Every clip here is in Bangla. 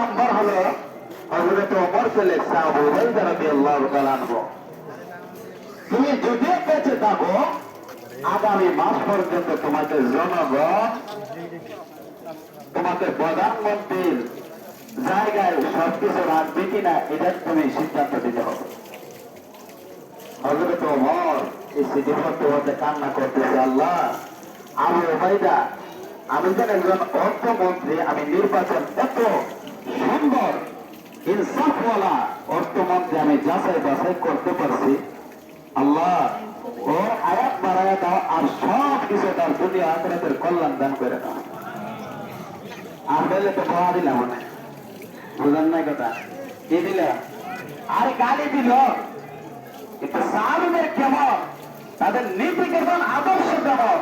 নম্বর হলো হযরত ওমর ছেলে আবু হুরায়রা রাদিয়াল্লাহু তাআলা আনহু। তুমি যদি বেঁচে থাকো আগামী মাস পর্যন্ত তোমাকে জনগণ তোমাকে প্রধানমন্ত্রীর জায়গায় সবকিছু রাখবে কিনা এটা তুমি সিদ্ধান্ত দিতে হবে। হযরত ওমর এই চিঠি পড়তে পড়তে কান্না করতেছে, আল্লাহ, আবু উবাইদা, আমি যেন একজন অর্থমন্ত্রী, আমি নির্বাচন এত সুন্দর ইনসাফওয়ালা অর্থমন্ত্রী আমি যাচাই বাছাই করতে পারছি, আল্লাহ ওর আয়াত বাড়ায় দাও আর সব কিছু তার দুনিয়া আখিরাতের কল্যাণ দান করে দাও। আর বলে তো পাওয়া দিলাম মানে বুঝলেন না কথা, কি দিল আর গালি দিল। কিন্তু সাহাবীদের কেমন, তাদের নীতি কেমন, আদর্শ কেমন,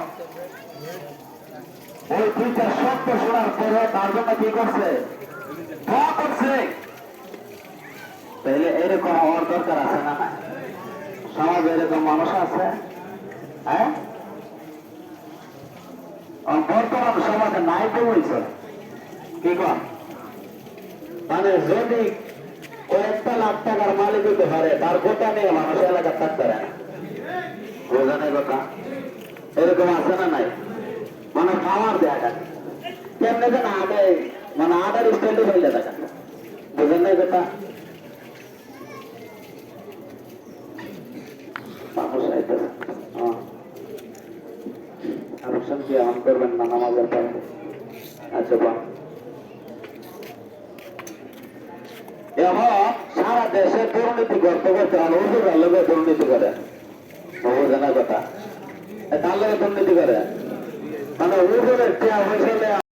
ওই দুইটা সত্য শোনার পরে তার জন্য কি করছে, দোয়া করছে। তাহলে এরকম হওয়ার দরকার আছে না? না, সমাজে এরকম মানুষ আছে? হ্যাঁ, বর্তমান সমাজে নাই তো হয়েছে কি কম, মানে যদি কয়েকটা লাখ টাকার মালিক হইতে পারে তার গোটা নিয়ে মানুষ এলাকা থাকতে পারে না, বোঝা নাই কথা? এরকম আছে না নাই? মানে পাওয়ার দেয়া থাকে কেমনে যেন আগে, মানে আদার স্ট্যান্ডে হইলে দেখা, বোঝেন নাই কথা? আলোচন কি এমন করবেন না নামাজের পরে? আচ্ছা, এখন সারা দেশে দুর্নীতি করতে করতে হুজুরের লোকে দুর্নীতি করে, বোঝেন কথা? তার লোকে দুর্নীতি করে, মানে হুজুরের